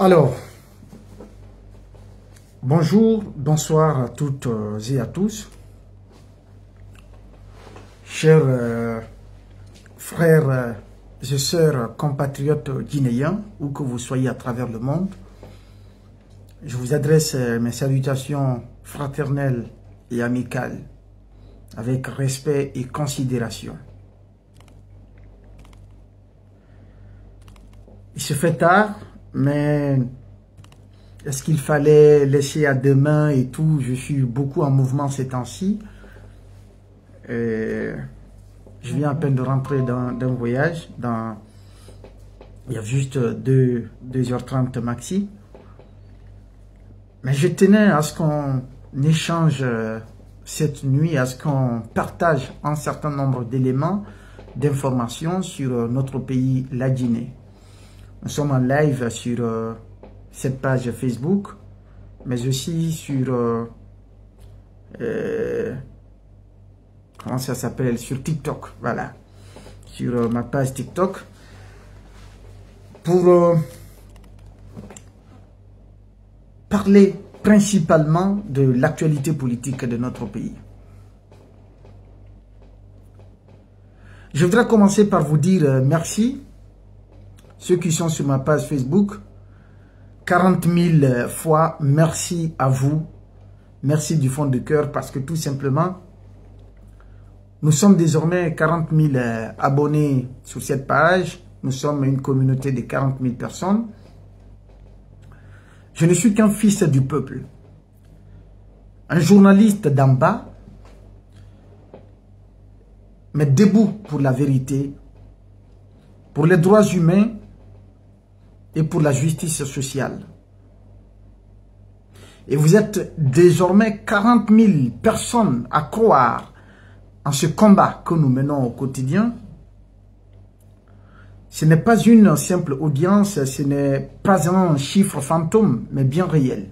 Alors, bonjour, bonsoir à toutes et à tous. Chers frères et sœurs compatriotes guinéens, où que vous soyez à travers le monde, je vous adresse mes salutations fraternelles et amicales, avec respect et considération. Il se fait tard, mais est-ce qu'il fallait laisser à demain et tout? Je suis beaucoup en mouvement ces temps-ci. Je viens à peine de rentrer d'un voyage. Il y a juste 2h30 maxi. Mais je tenais à ce qu'on échange cette nuit, à ce qu'on partage un certain nombre d'éléments, d'informations sur notre pays, la Guinée. Nous sommes en live sur cette page Facebook, mais aussi sur comment ça s'appelle, sur TikTok, voilà, sur ma page TikTok, pour parler principalement de l'actualité politique de notre pays. Je voudrais commencer par vous dire merci. Ceux qui sont sur ma page Facebook, 40 000 fois merci à vous. Merci du fond du cœur parce que tout simplement, nous sommes désormais 40 000 abonnés sur cette page. Nous sommes une communauté de 40 000 personnes. Je ne suis qu'un fils du peuple. Un journaliste d'en bas, mais debout pour la vérité, pour les droits humains, et pour la justice sociale. Et vous êtes désormais 40 000 personnes à croire en ce combat que nous menons au quotidien. Ce n'est pas une simple audience, ce n'est pas un chiffre fantôme, mais bien réel.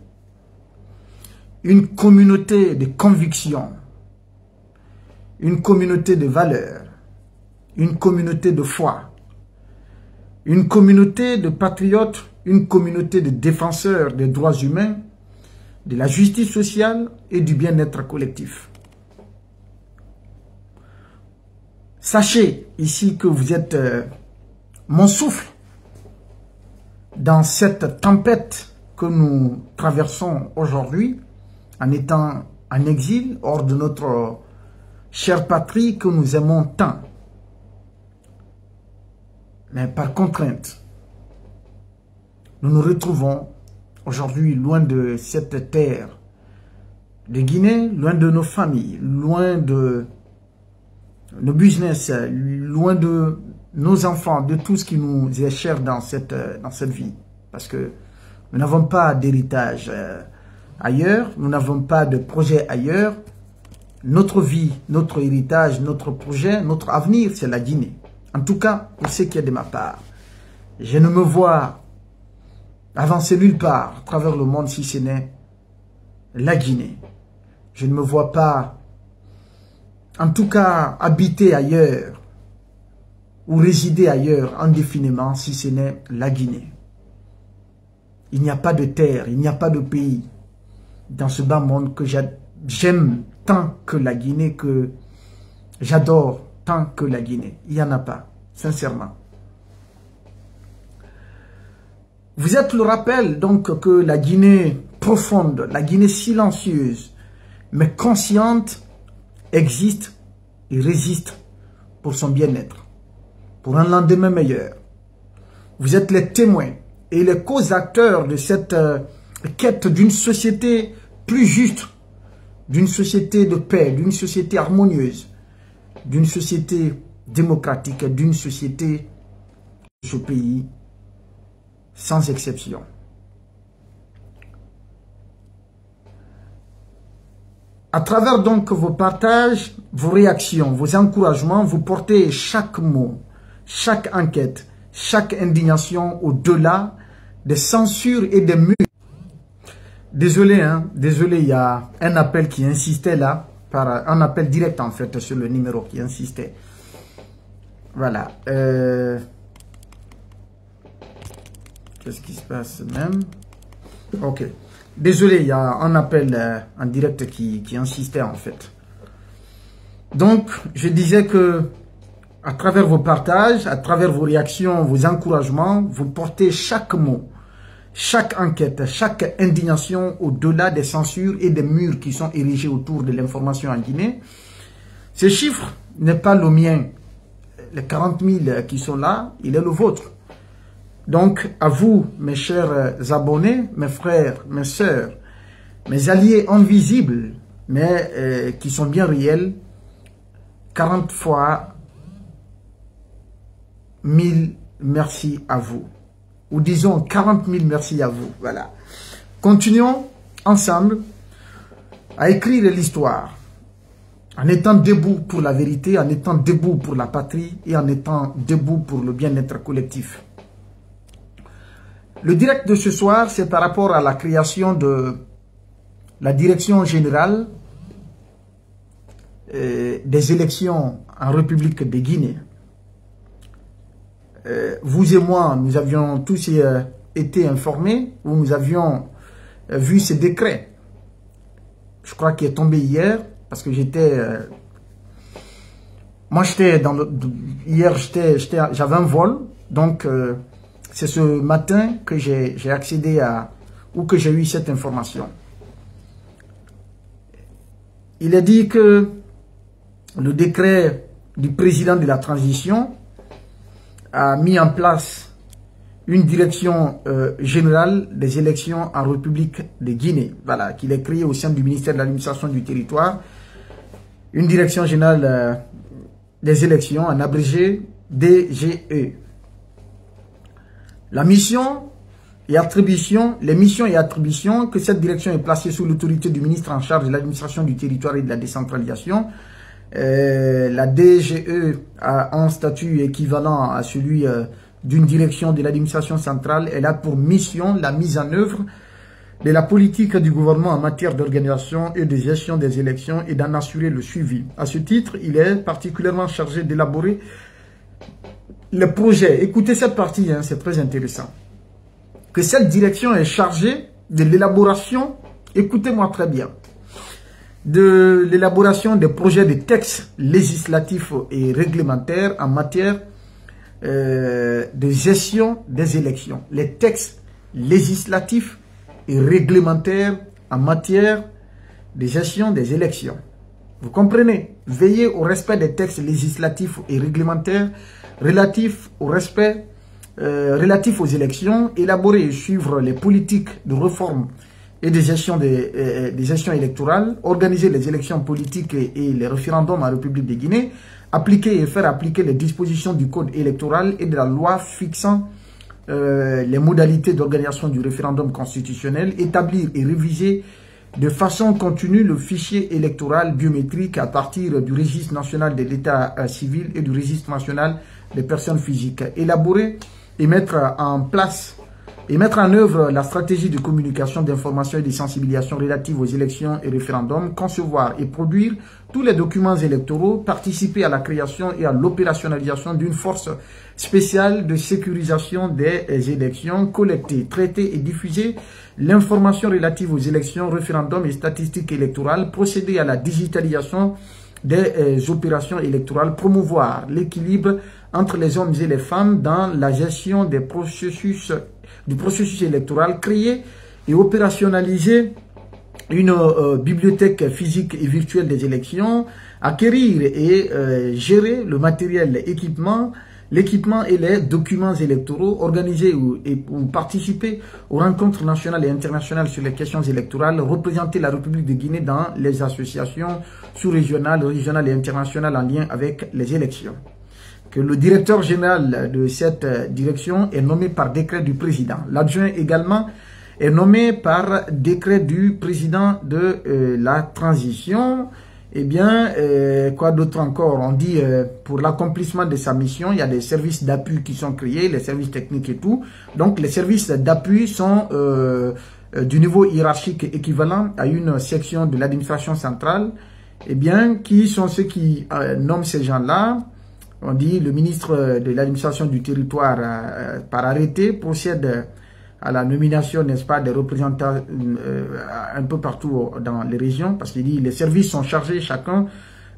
Une communauté de convictions, une communauté de valeurs, une communauté de foi, une communauté de patriotes, une communauté de défenseurs des droits humains, de la justice sociale et du bien-être collectif. Sachez ici que vous êtes mon souffle dans cette tempête que nous traversons aujourd'hui en étant en exil hors de notre chère patrie que nous aimons tant. Mais par contrainte, nous nous retrouvons aujourd'hui loin de cette terre de Guinée, loin de nos familles, loin de nos business, loin de nos enfants, de tout ce qui nous est cher dans cette vie. Parce que nous n'avons pas d'héritage ailleurs, nous n'avons pas de projet ailleurs. Notre vie, notre héritage, notre projet, notre avenir, c'est la Guinée. En tout cas, pour ce qui est de ma part, je ne me vois avancer nulle part à travers le monde si ce n'est la Guinée. Je ne me vois pas, en tout cas, habiter ailleurs ou résider ailleurs indéfiniment si ce n'est la Guinée. Il n'y a pas de terre, il n'y a pas de pays dans ce bas monde que j'aime tant que la Guinée, que j'adore tant que la Guinée. Il n'y en a pas, sincèrement. Vous êtes le rappel donc que la Guinée profonde, la Guinée silencieuse, mais consciente, existe et résiste pour son bien-être, pour un lendemain meilleur. Vous êtes les témoins et les co-acteurs de cette quête d'une société plus juste, d'une société de paix, d'une société harmonieuse, d'une société démocratique, d'une société de ce pays, sans exception. À travers donc vos partages, vos réactions, vos encouragements, vous portez chaque mot, chaque enquête, chaque indignation au-delà des censures et des murs. Désolé, désolé, il y a un appel qui insistait là, un appel direct en fait sur le numéro qui insistait. Voilà. Qu'est-ce qui se passe même? Ok. Désolé, il y a un appel en direct qui insistait en fait. Donc, je disais que à travers vos partages, à travers vos réactions, vos encouragements, vous portez chaque mot, chaque enquête, chaque indignation au-delà des censures et des murs qui sont érigés autour de l'information en Guinée. Ce chiffre n'est pas le mien. Les 40 000 qui sont là, il est le vôtre. Donc, à vous, mes chers abonnés, mes frères, mes sœurs, mes alliés invisibles, mais qui sont bien réels, 40 fois 1000 merci à vous. Ou disons 40 000 merci à vous. Voilà. Continuons ensemble à écrire l'histoire. En étant debout pour la vérité, en étant debout pour la patrie et en étant debout pour le bien-être collectif. Le direct de ce soir, c'est par rapport à la création de la direction générale des élections en République de Guinée. Vous et moi, nous avions tous été informés, ou nous avions vu ce décret. Je crois qu'il est tombé hier, parce que j'étais... moi, j'étais dans le... Hier, j'avais un vol, donc c'est ce matin que j'ai accédé à... ou que j'ai eu cette information. Il est dit que le décret du président de la transition a mis en place une direction générale des élections en République de Guinée. Voilà, qu'il est créé au sein du ministère de l'administration du territoire. Une direction générale des élections, en abrégé DGE. La mission et attribution, les missions et attributions que cette direction est placée sous l'autorité du ministre en charge de l'administration du territoire et de la décentralisation. La DGE a un statut équivalent à celui d'une direction de l'administration centrale. Elle a pour mission la mise en œuvre de la politique du gouvernement en matière d'organisation et de gestion des élections et d'en assurer le suivi. À ce titre, il est particulièrement chargé d'élaborer le projet. Écoutez cette partie, hein, c'est très intéressant. Que cette direction est chargée de l'élaboration, écoutez-moi très bien, de l'élaboration des projets de textes législatifs et réglementaires en matière de gestion des élections. Les textes législatifs et réglementaires en matière de gestion des élections. Vous comprenez? Veillez au respect des textes législatifs et réglementaires relatifs au respect relatifs aux élections, élaborer et suivre les politiques de réforme et de gestion des gestions électorales, organiser les élections politiques et les référendums en République de Guinée, appliquer et faire appliquer les dispositions du code électoral et de la loi fixant les modalités d'organisation du référendum constitutionnel, établir et réviser de façon continue le fichier électoral biométrique à partir du registre national de l'état civil et du registre national des personnes physiques, élaborer et mettre en œuvre la stratégie de communication, d'information et de sensibilisation relative aux élections et référendums, concevoir et produire tous les documents électoraux, participer à la création et à l'opérationnalisation d'une force spéciale de sécurisation des élections, collecter, traiter et diffuser l'information relative aux élections, référendums et statistiques électorales, procéder à la digitalisation des opérations électorales, promouvoir l'équilibre entre les hommes et les femmes dans la gestion du processus électoral, créer et opérationnaliser une bibliothèque physique et virtuelle des élections, acquérir et gérer le matériel, l'équipement et les documents électoraux, organiser ou participer aux rencontres nationales et internationales sur les questions électorales, représenter la République de Guinée dans les associations sous-régionales, régionales et internationales en lien avec les élections. Que le directeur général de cette direction est nommé par décret du président. L'adjoint également est nommé par décret du président de la transition. Eh bien, quoi d'autre encore? On dit pour l'accomplissement de sa mission, il y a des services d'appui qui sont créés, les services techniques et tout. Donc, les services d'appui sont du niveau hiérarchique équivalent à une section de l'administration centrale. Eh bien, qui sont ceux qui nomment ces gens-là? On dit le ministre de l'administration du territoire par arrêté procède à la nomination, n'est-ce pas, des représentants un peu partout dans les régions, parce qu'il dit les services sont chargés chacun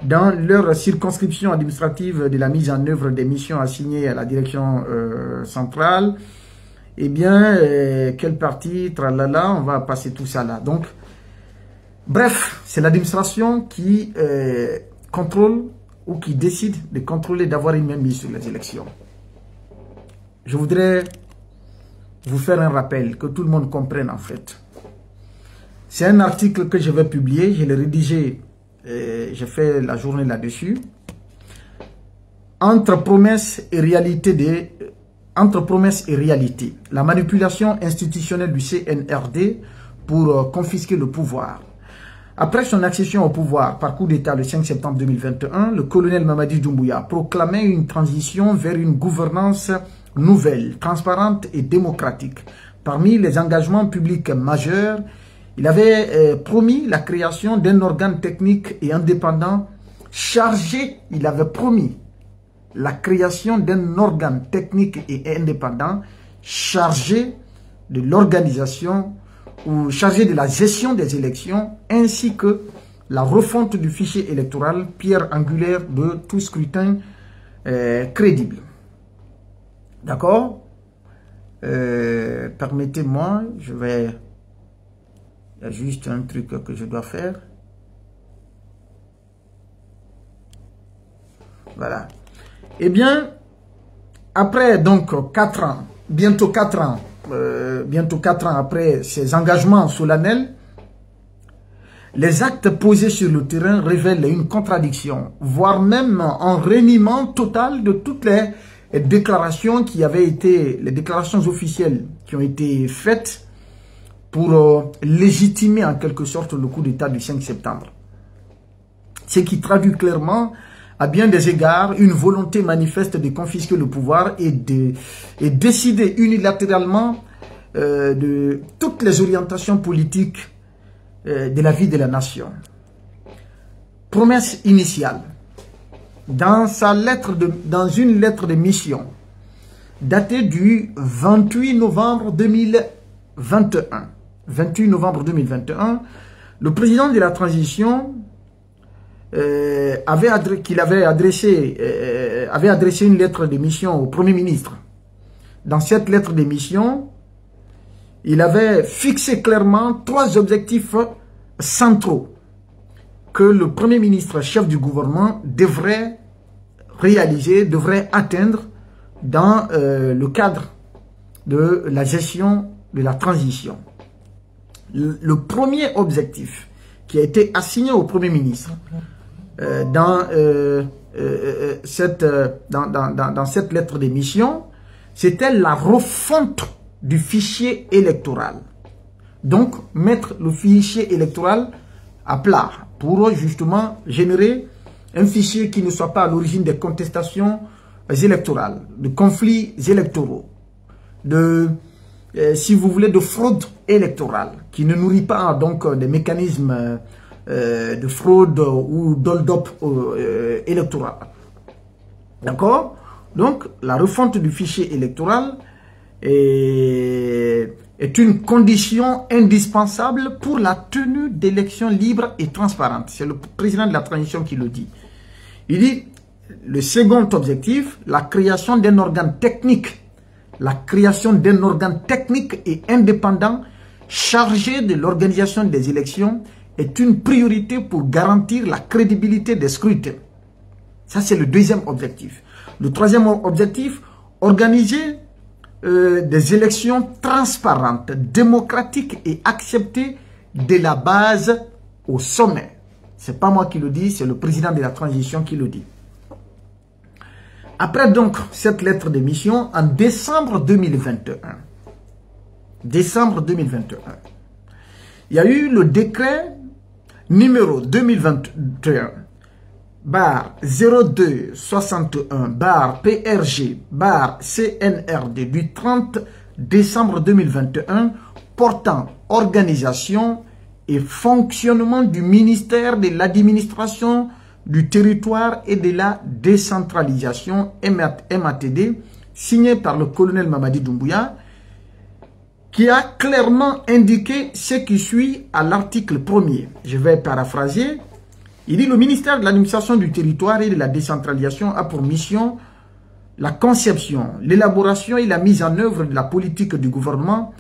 dans leur circonscription administrative de la mise en œuvre des missions assignées à la direction centrale. Eh bien, quelle partie, tralala, on va passer tout ça là. Donc, bref, c'est l'administration qui contrôle ou qui décide de contrôler, d'avoir une main mise sur les élections. Je voudrais vous faire un rappel, que tout le monde comprenne en fait. C'est un article que je vais publier, je l'ai rédigé, j'ai fait la journée là-dessus. Entre promesses et réalité la manipulation institutionnelle du CNRD pour confisquer le pouvoir. Après son accession au pouvoir par coup d'État le 5 septembre 2021, le colonel Mamadi Doumbouya proclamait une transition vers une gouvernance nouvelle, transparente et démocratique. Parmi les engagements publics majeurs, il avait promis la création d'un organe technique et indépendant chargé, il avait promis la création d'un organe technique et indépendant chargé de l'organisation ou chargé de la gestion des élections ainsi que la refonte du fichier électoral, pierre angulaire de tout scrutin crédible. D'accord? Permettez-moi, il y a juste un truc que je dois faire. Voilà. Eh bien, après donc 4 ans, bientôt 4 ans après ces engagements solennels, les actes posés sur le terrain révèlent une contradiction, voire même un reniement total de toutes les déclarations qui avaient été, les déclarations officielles qui ont été faites pour légitimer en quelque sorte le coup d'État du 5 septembre. Ce qui traduit clairement à bien des égards une volonté manifeste de confisquer le pouvoir et décider unilatéralement de toutes les orientations politiques de la vie de la nation. Promesse initiale. Dans une lettre de mission datée du 28 novembre 2021, le président de la transition avait adressé une lettre de mission au Premier ministre. Dans cette lettre de mission, il avait fixé clairement 3 objectifs centraux que le Premier ministre, chef du gouvernement, devrait réaliser, devrait atteindre dans le cadre de la gestion de la transition. Le premier objectif qui a été assigné au Premier ministre dans cette lettre de mission, c'était la refonte du fichier électoral. Donc, mettre le fichier électoral à plat pour justement générer un fichier qui ne soit pas à l'origine des contestations électorales, de conflits électoraux, si vous voulez, de fraude électorale, qui ne nourrit pas donc des mécanismes de fraude ou d'hold-up électoral. D'accord? Donc, la refonte du fichier électoral est une condition indispensable pour la tenue d'élections libres et transparentes. C'est le président de la transition qui le dit. Il dit, le second objectif, la création d'un organe technique. La création d'un organe technique et indépendant chargé de l'organisation des élections est une priorité pour garantir la crédibilité des scrutins. Ça, c'est le deuxième objectif. Le troisième objectif, organiser des élections transparentes, démocratiques et acceptées de la base au sommet. Ce n'est pas moi qui le dis, c'est le président de la transition qui le dit. Après donc cette lettre de mission, en décembre 2021, il y a eu le décret numéro 2021-0261-PRG-CNRD du 30 décembre 2021 portant organisation et fonctionnement du ministère de l'administration du territoire et de la décentralisation MATD, signé par le colonel Mamadi Doumbouya, qui a clairement indiqué ce qui suit à l'article 1er. Je vais paraphraser. Il dit: le ministère de l'administration du territoire et de la décentralisation a pour mission la conception, l'élaboration et la mise en œuvre de la politique du gouvernement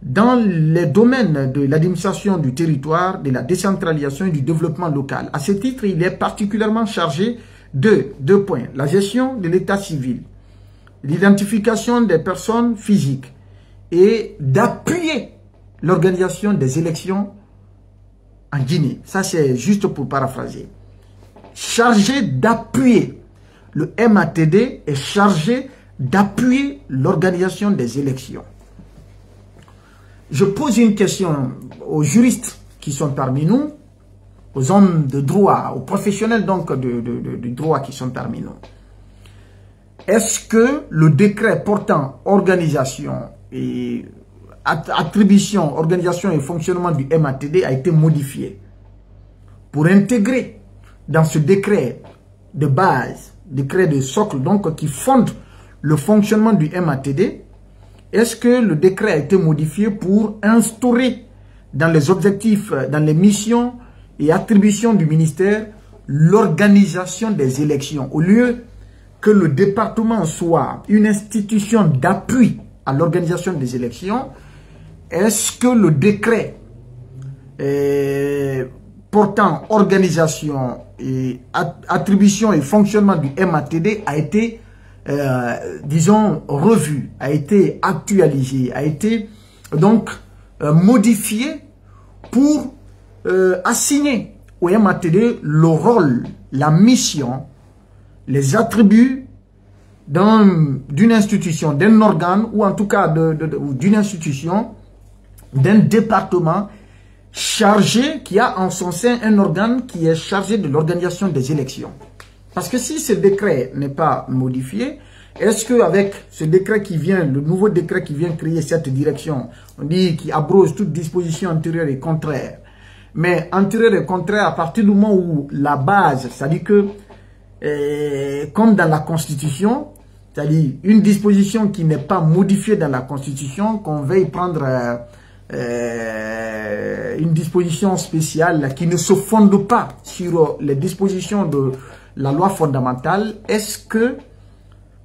dans les domaines de l'administration du territoire, de la décentralisation et du développement local. À ce titre, il est particulièrement chargé de 2 points: la gestion de l'état civil, l'identification des personnes physiques et d'appuyer l'organisation des élections en Guinée. Ça, c'est juste pour paraphraser. Chargé d'appuyer. Le MATD est chargé d'appuyer l'organisation des élections. Je pose une question aux juristes qui sont parmi nous, aux hommes de droit, aux professionnels donc du droit qui sont parmi nous. Est-ce que le décret portant organisation et attribution, organisation et fonctionnement du MATD a été modifié pour intégrer dans ce décret de base, décret de socle donc qui fonde le fonctionnement du MATD? Est-ce que le décret a été modifié pour instaurer dans les objectifs, dans les missions et attributions du ministère l'organisation des élections? Au lieu que le département soit une institution d'appui à l'organisation des élections, est-ce que le décret portant organisation et attribution et fonctionnement du MATD a été, disons, revu, a été actualisé, a été donc modifié pour assigner au MATD le rôle, la mission, les attributs d'une institution, d'un organe, ou en tout cas d'une institution, d'un département chargé, qui a en son sein un organe qui est chargé de l'organisation des élections. Parce que si ce décret n'est pas modifié, est-ce qu'avec ce décret qui vient, le nouveau décret qui vient créer cette direction, on dit qu'il abrose toute disposition antérieure et contraire, mais antérieure et contraire à partir du moment où la base, c'est-à-dire que, comme dans la Constitution, c'est-à-dire une disposition qui n'est pas modifiée dans la Constitution, qu'on veuille prendre une disposition spéciale qui ne se fonde pas sur les dispositions de la loi fondamentale, est-ce que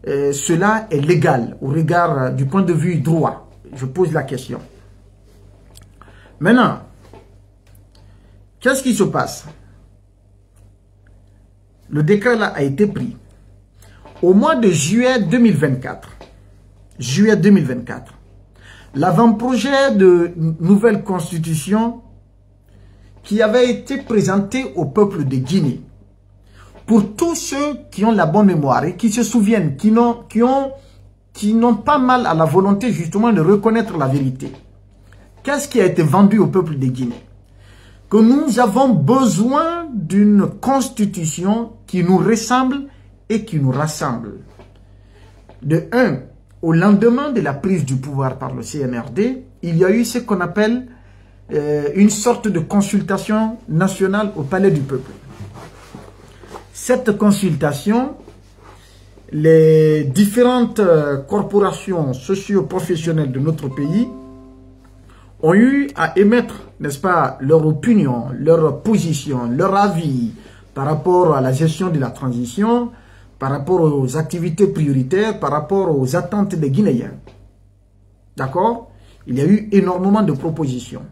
cela est légal au regard du point de vue droit? Je pose la question. Maintenant, qu'est-ce qui se passe? Le décret là a été pris. Au mois de juillet 2024, l'avant-projet de nouvelle constitution qui avait été présenté au peuple de Guinée, pour tous ceux qui ont la bonne mémoire et qui se souviennent, qui n'ont pas mal à la volonté justement de reconnaître la vérité. Qu'est-ce qui a été vendu au peuple de Guinée? Que nous avons besoin d'une constitution qui nous ressemble et qui nous rassemble. De un, au lendemain de la prise du pouvoir par le CNRD, il y a eu ce qu'on appelle une sorte de consultation nationale au Palais du Peuple. Cette consultation, les différentes corporations socio-professionnelles de notre pays ont eu à émettre, n'est-ce pas, leur opinion, leur position, leur avis par rapport à la gestion de la transition, par rapport aux activités prioritaires, par rapport aux attentes des Guinéens. D'accord? Il y a eu énormément de propositions.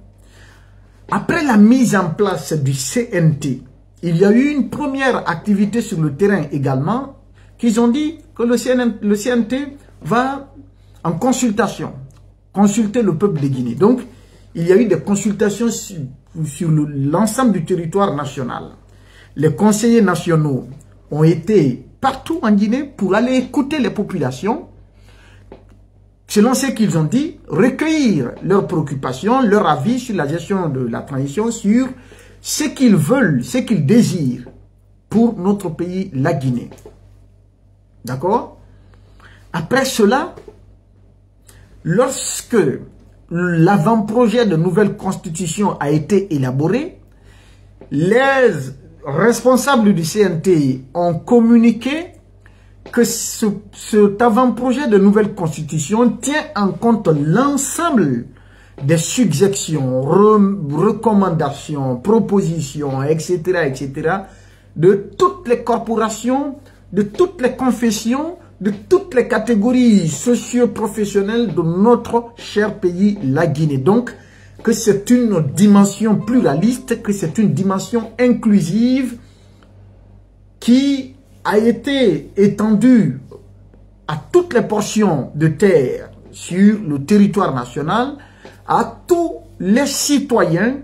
Après la mise en place du CNT, il y a eu une première activité sur le terrain également, qu'ils ont dit que le CNT va en consultation, consulter le peuple de Guinée. Donc, il y a eu des consultations sur l'ensemble du territoire national. Les conseillers nationaux ont été partout en Guinée pour aller écouter les populations, selon ce qu'ils ont dit, recueillir leurs préoccupations, leur avis sur la gestion de la transition, sur ce qu'ils veulent, ce qu'ils désirent pour notre pays, la Guinée. D'accord? Après cela, lorsque l'avant-projet de nouvelle constitution a été élaboré, les responsables du CNT ont communiqué que cet avant-projet de nouvelle constitution tient en compte l'ensemble des suggestions, recommandations, propositions, etc., etc., de toutes les corporations, de toutes les confessions, de toutes les catégories socio-professionnelles de notre cher pays, la Guinée. Donc, que c'est une dimension pluraliste, que c'est une dimension inclusive qui a été étendue à toutes les portions de terre sur le territoire national, à tous les citoyens,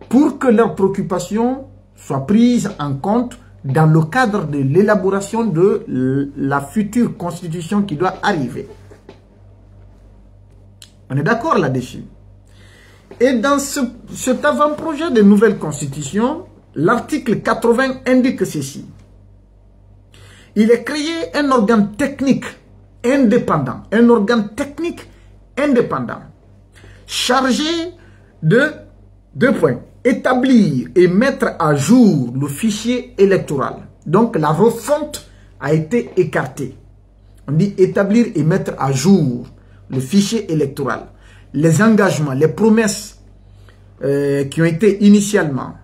pour que leurs préoccupations soient prises en compte dans le cadre de l'élaboration de la future constitution qui doit arriver. On est d'accord là-dessus. Et dans cet avant-projet de nouvelle constitution, l'article 80 indique ceci. Il est créé un organe technique indépendant, chargé de 2 points. Établir et mettre à jour le fichier électoral. Donc la refonte a été écartée. On dit établir et mettre à jour le fichier électoral. Les engagements, les promesses qui ont été initialement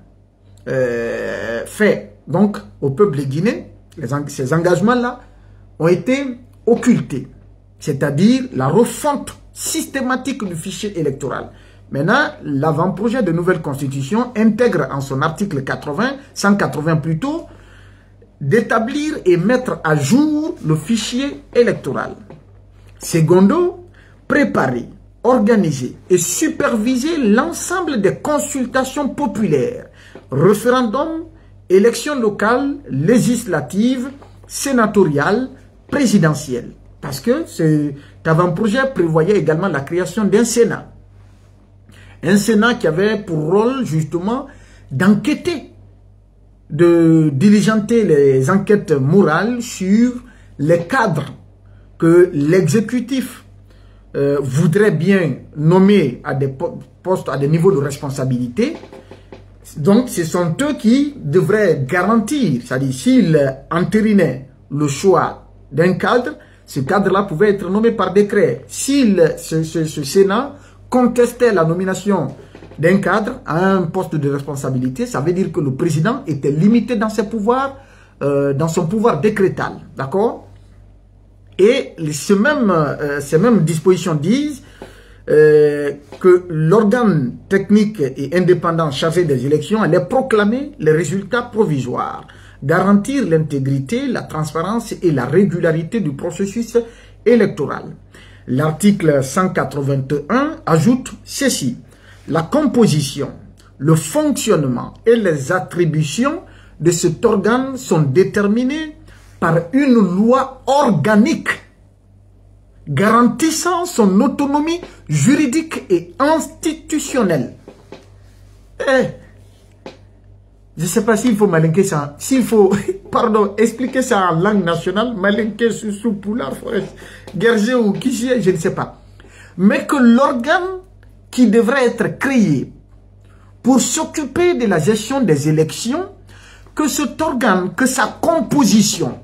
faits donc au peuple guinéen, ces engagements-là ont été occultés. C'est-à-dire la refonte systématique du fichier électoral. Maintenant, l'avant-projet de nouvelle constitution intègre en son article 180 plutôt, d'établir et mettre à jour le fichier électoral. Secondo, préparer, organiser et superviser l'ensemble des consultations populaires, référendums, élections locales, législatives, sénatoriales, présidentielles. Parce que cet avant-projet prévoyait également la création d'un Sénat. Un Sénat qui avait pour rôle justement d'enquêter, de diligenter les enquêtes morales sur les cadres que l'exécutif voudrait bien nommer à des postes, à des niveaux de responsabilité. Donc ce sont eux qui devraient garantir, c'est-à-dire s'ils entérinaient le choix d'un cadre, ce cadre-là pouvait être nommé par décret. Si ce Sénat contestait la nomination d'un cadre à un poste de responsabilité, ça veut dire que le président était limité dans ses pouvoirs, dans son pouvoir décrétal. D'accord? Et ces mêmes dispositions disent que l'organe technique et indépendant chargé des élections allait proclamer les résultats provisoires, garantir l'intégrité, la transparence et la régularité du processus électoral. L'article 181 ajoute ceci. La composition, le fonctionnement et les attributions de cet organe sont déterminés par une loi organique garantissant son autonomie juridique et institutionnelle. Je ne sais pas s'il faut malinquer ça, s'il faut, pardon, expliquer ça en langue nationale, malinquer sous Poulard, Forest, Guerger ou Kiché, je ne sais pas. Mais que l'organe qui devrait être créé pour s'occuper de la gestion des élections, que cet organe, que sa composition,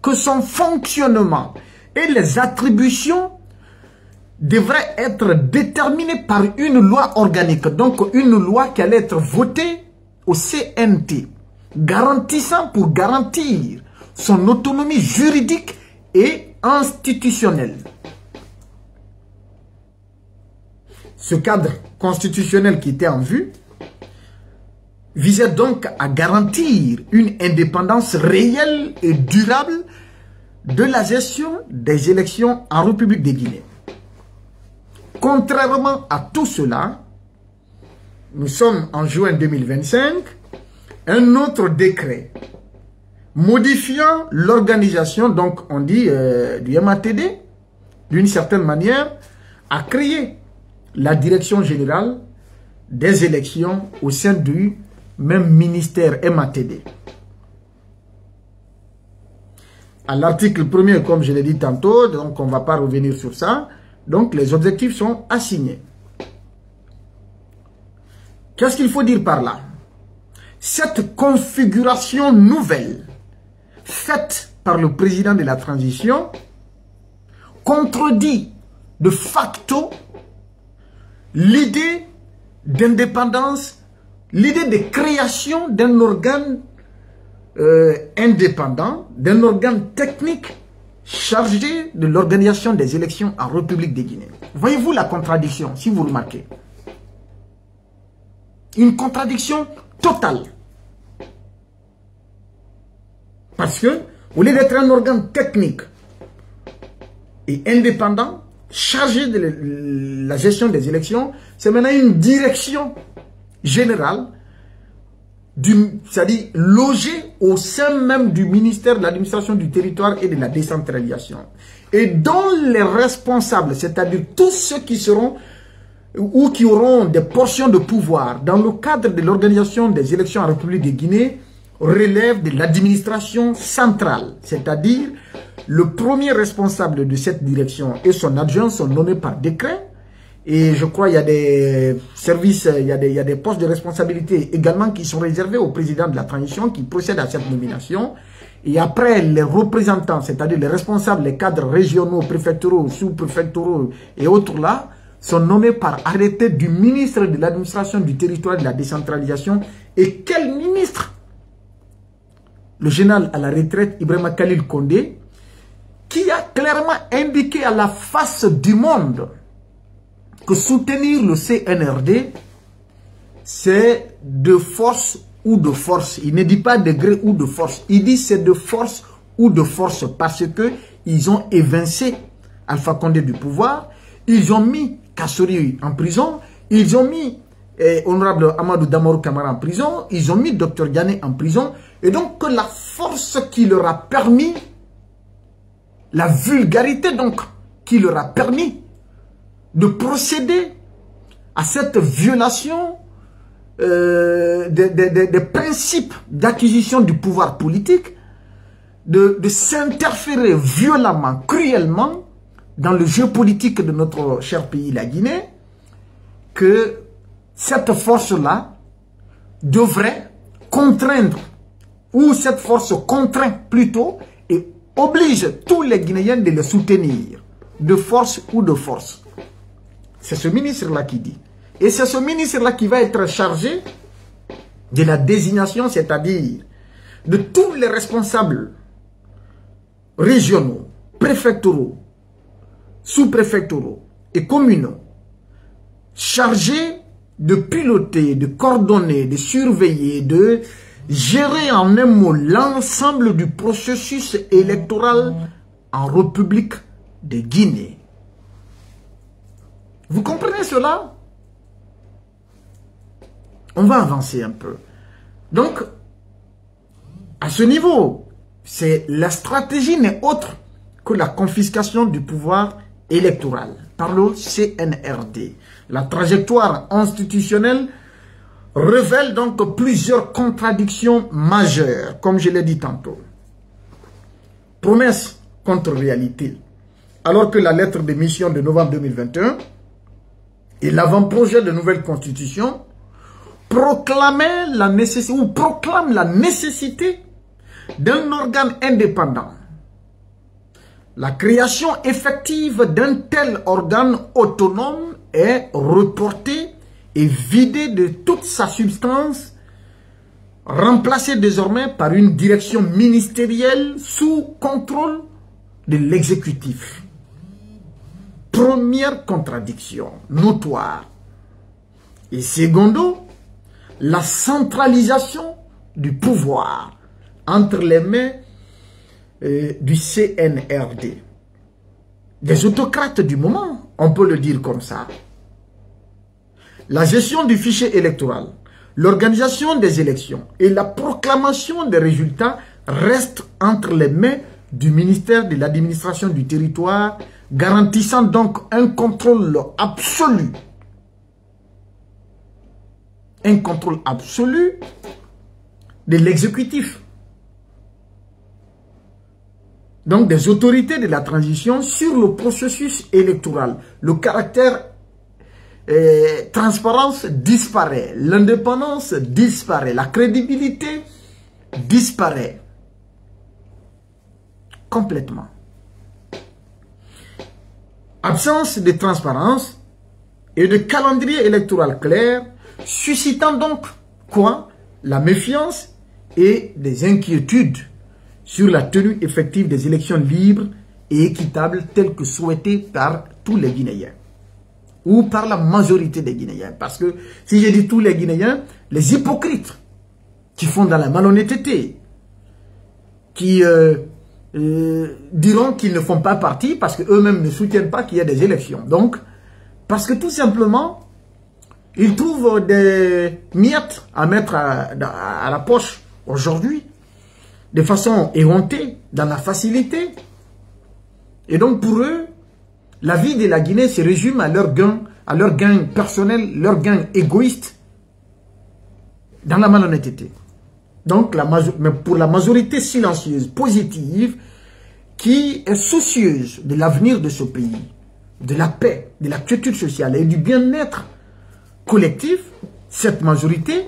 que son fonctionnement et les attributions devraient être déterminés par une loi organique. Donc une loi qui allait être votée au CNT, pour garantir son autonomie juridique et institutionnelle. Ce cadre constitutionnel qui était en vue visait donc à garantir une indépendance réelle et durable de la gestion des élections en République de Guinée. Contrairement à tout cela, nous sommes en juin 2025, un autre décret modifiant l'organisation, donc on dit du MATD, d'une certaine manière, a créé la direction générale des élections au sein du même ministère MATD. À l'article 1er, comme je l'ai dit tantôt, donc on ne va pas revenir sur ça, donc les objectifs sont assignés. Qu'est-ce qu'il faut dire par là? Cette configuration nouvelle faite par le président de la transition contredit de facto l'idée d'indépendance, l'idée de création d'un organe indépendant, d'un organe technique chargé de l'organisation des élections en République de Guinée. Voyez-vous la contradiction, si vous remarquez? Une contradiction totale. Parce que, au lieu d'être un organe technique et indépendant, chargé de la gestion des élections, c'est maintenant une direction générale, c'est-à-dire logée au sein même du ministère de l'administration du territoire et de la décentralisation. Et dont les responsables, c'est-à-dire tous ceux qui seront ou qui auront des portions de pouvoir dans le cadre de l'organisation des élections en République de Guinée, relèvent de l'administration centrale, c'est-à-dire le premier responsable de cette direction et son adjoint sont nommés par décret. Et je crois qu'il y a des services, il y a des postes de responsabilité également qui sont réservés au président de la transition qui procède à cette nomination. Et après, les représentants, c'est-à-dire les responsables, les cadres régionaux, préfectoraux, sous-préfectoraux et autres là, sont nommés par arrêté du ministre de l'administration du territoire et de la décentralisation. Et quel ministre? Le général à la retraite, Ibrahima Khalil Condé, qui a clairement indiqué à la face du monde que soutenir le CNRD, c'est de force ou de force. Il ne dit pas de gré ou de force. Il dit c'est de force ou de force parce que ils ont évincé Alpha Condé du pouvoir. Ils ont mis Kassori en prison. Ils ont mis honorable Amadou Damarou Kamara en prison. Ils ont mis Dr Diané en prison. Et donc que la force qui leur a permis, la vulgarité donc qui leur a permis de procéder à cette violation des principes d'acquisition du pouvoir politique, de s'interférer violemment, cruellement dans le jeu politique de notre cher pays, la Guinée, que cette force-là devrait contraindre, ou cette force contraint plutôt, et oblige tous les Guinéens de le soutenir, de force ou de force. C'est ce ministre-là qui dit. Et c'est ce ministre-là qui va être chargé de la désignation, c'est-à-dire de tous les responsables régionaux, préfectoraux, sous-préfectoraux et communaux, chargés de piloter, de coordonner, de surveiller, de gérer en un mot l'ensemble du processus électoral en République de Guinée. Vous comprenez cela? On va avancer un peu. Donc, à ce niveau, la stratégie n'est autre que la confiscation du pouvoir électoral par le CNRD. La trajectoire institutionnelle révèle donc plusieurs contradictions majeures, comme je l'ai dit tantôt. Promesse contre réalité. Alors que la lettre de mission de novembre 2021 et l'avant-projet de nouvelle constitution proclamaient la nécessité, ou proclament la nécessité d'un organe indépendant. La création effective d'un tel organe autonome est reportée et vidée de toute sa substance, remplacée désormais par une direction ministérielle sous contrôle de l'exécutif. Première contradiction notoire. Et secondo, la centralisation du pouvoir entre les mains du CNRD. Des autocrates du moment, on peut le dire comme ça. La gestion du fichier électoral, l'organisation des élections et la proclamation des résultats restent entre les mains du ministère de l'administration du territoire, garantissant donc un contrôle absolu. Un contrôle absolu de l'exécutif. Donc des autorités de la transition sur le processus électoral. Le caractère transparence disparaît, l'indépendance disparaît, la crédibilité disparaît. complètement. Absence de transparence et de calendrier électoral clair, suscitant donc quoi? La méfiance et des inquiétudes sur la tenue effective des élections libres et équitables telles que souhaitées par tous les Guinéens ou par la majorité des Guinéens. Parce que si je dis tous les Guinéens, les hypocrites qui font dans la malhonnêteté, qui diront qu'ils ne font pas partie parce qu'eux-mêmes ne soutiennent pas qu'il y ait des élections. Donc, parce que tout simplement, ils trouvent des miettes à mettre à la poche aujourd'hui, de façon éhontée, dans la facilité. Et donc pour eux, la vie de la Guinée se résume à leur gain personnel, leur gain égoïste, dans la malhonnêteté. Donc, mais pour la majorité silencieuse, positive, qui est soucieuse de l'avenir de ce pays, de la paix, de la quiétude sociale et du bien-être collectif, cette majorité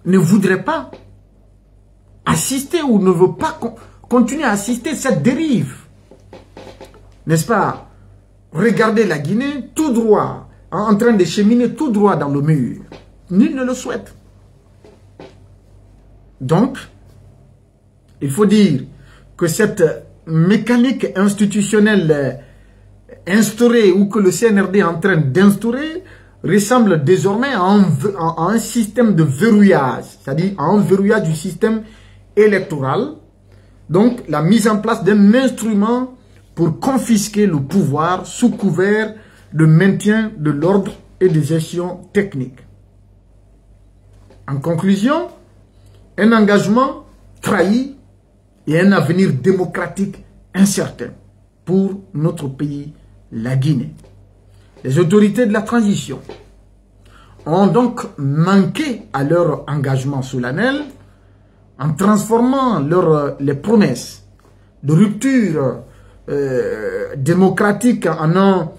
ne voudrait pas assister ou ne veut pas continuer à assister à cette dérive. N'est-ce pas? Regardez la Guinée tout droit, en train de cheminer tout droit dans le mur. Nul ne le souhaite. Donc, il faut dire que cette mécanique institutionnelle instaurée ou que le CNRD est en train d'instaurer ressemble désormais à un système de verrouillage, c'est-à-dire à un verrouillage du système électoral. Donc, la mise en place d'un instrument pour confisquer le pouvoir sous couvert de maintien de l'ordre et de gestion technique. En conclusion, un engagement trahi et un avenir démocratique incertain pour notre pays, la Guinée. Les autorités de la transition ont donc manqué à leur engagement solennel en transformant les promesses de rupture démocratique en un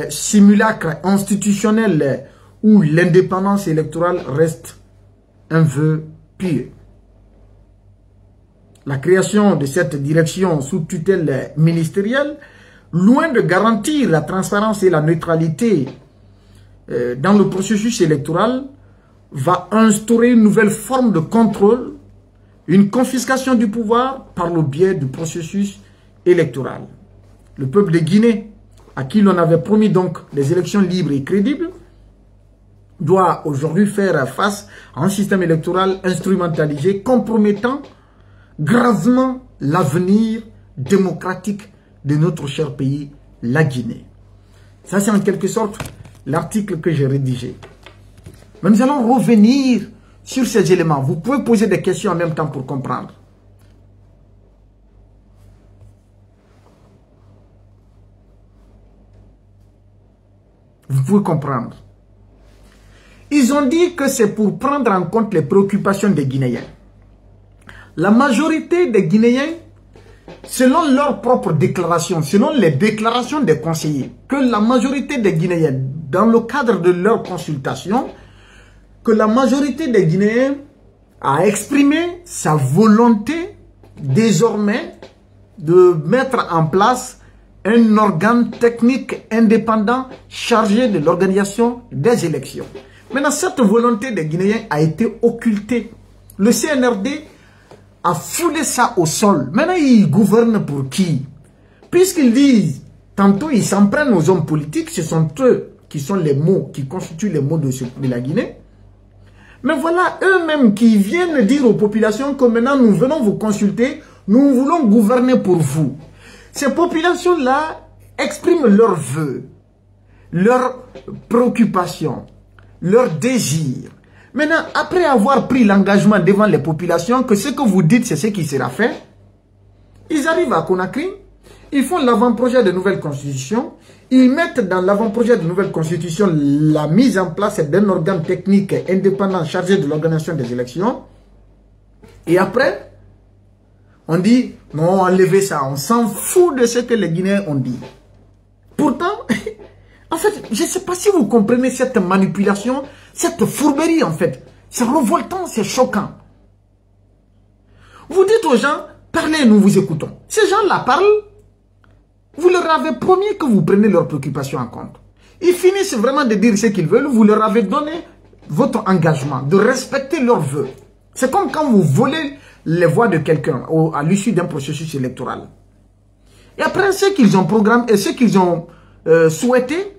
simulacre institutionnel où l'indépendance électorale reste un vœu pieux. La création de cette direction sous tutelle ministérielle, loin de garantir la transparence et la neutralité dans le processus électoral, va instaurer une nouvelle forme de contrôle, une confiscation du pouvoir par le biais du processus électoral. Le peuple de Guinée, à qui l'on avait promis donc des élections libres et crédibles, doit aujourd'hui faire face à un système électoral instrumentalisé, compromettant gravement l'avenir démocratique de notre cher pays, la Guinée. Ça, c'est en quelque sorte l'article que j'ai rédigé. Mais nous allons revenir sur ces éléments. Vous pouvez poser des questions en même temps pour comprendre. Vous pouvez comprendre. Ils ont dit que c'est pour prendre en compte les préoccupations des Guinéens. La majorité des Guinéens, selon leurs propres déclarations, selon les déclarations des conseillers, que la majorité des Guinéens, dans le cadre de leurs consultations, que la majorité des Guinéens a exprimé sa volonté désormais de mettre en place un organe technique indépendant chargé de l'organisation des élections. Maintenant, cette volonté des Guinéens a été occultée. Le CNRD a foulé ça au sol. Maintenant, ils gouvernent pour qui? Puisqu'ils disent, tantôt ils s'en prennent aux hommes politiques, ce sont eux qui sont les mots, qui constituent les mots de la Guinée. Mais voilà eux-mêmes qui viennent dire aux populations que maintenant nous venons vous consulter, nous voulons gouverner pour vous. Ces populations-là expriment leurs vœux, leurs préoccupations, leurs désirs. Maintenant, après avoir pris l'engagement devant les populations que ce que vous dites, c'est ce qui sera fait, ils arrivent à Conakry, ils font l'avant-projet de nouvelle constitution, ils mettent dans l'avant-projet de nouvelle constitution la mise en place d'un organe technique indépendant chargé de l'organisation des élections. Et après, on dit, non, enlevez ça, on s'en fout de ce que les Guinéens ont dit. Pourtant, en fait, je ne sais pas si vous comprenez cette manipulation, cette fourberie en fait. C'est révoltant, c'est choquant. Vous dites aux gens, Parlez, nous vous écoutons. Ces gens-là parlent. Vous leur avez promis que vous prenez leurs préoccupations en compte. Ils finissent vraiment de dire ce qu'ils veulent. Vous leur avez donné votre engagement de respecter leurs vœux. C'est comme quand vous volez les voix de quelqu'un à l'issue d'un processus électoral. Et après, ce qu'ils ont programmé et ce qu'ils ont souhaité,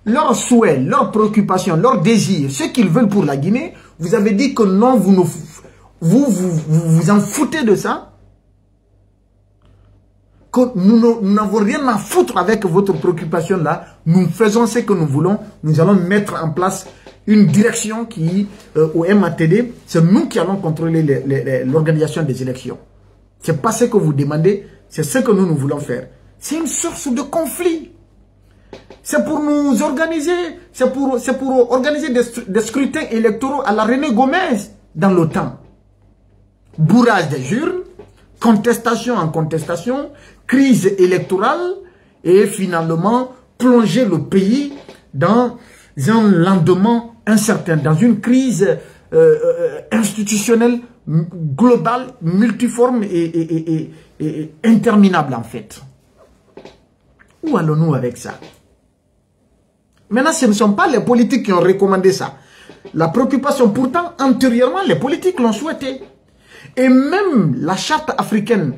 leurs souhaits, leurs préoccupations, leurs désirs, ce qu'ils veulent pour la Guinée, vous avez dit que non, vous en foutez de ça. Que nous n'avons rien à foutre avec votre préoccupation là. Nous faisons ce que nous voulons. Nous allons mettre en place une direction qui, au MATD, c'est nous qui allons contrôler l'organisation des élections. C'est pas ce que vous demandez, c'est ce que nous voulons faire. C'est une source de conflit. C'est pour nous organiser, c'est pour organiser des scrutins électoraux à la René Gomez dans l'OTAN. Bourrage des urnes, contestation en contestation, crise électorale et finalement plonger le pays dans un lendemain incertain, dans une crise institutionnelle globale, multiforme et interminable en fait. Où allons-nous avec ça? Maintenant, ce ne sont pas les politiques qui ont recommandé ça. La préoccupation, pourtant, antérieurement, les politiques l'ont souhaité. Et même la charte africaine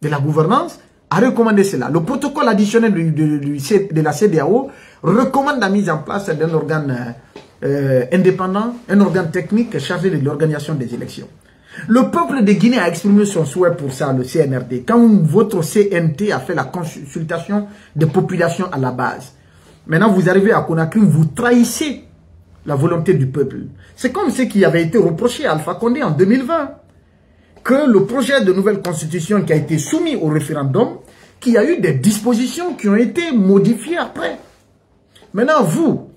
de la gouvernance a recommandé cela. Le protocole additionnel de la CEDEAO recommande la mise en place d'un organe indépendant, un organe technique chargé de l'organisation des élections. Le peuple de Guinée a exprimé son souhait pour ça, le CNRD, quand votre CNT a fait la consultation des populations à la base. Maintenant, vous arrivez à Conakry, vous trahissez la volonté du peuple. C'est comme ce qui avait été reproché à Alpha Condé en 2020. Que le projet de nouvelle constitution qui a été soumis au référendum, qu'il y a eu des dispositions qui ont été modifiées après. Maintenant, vous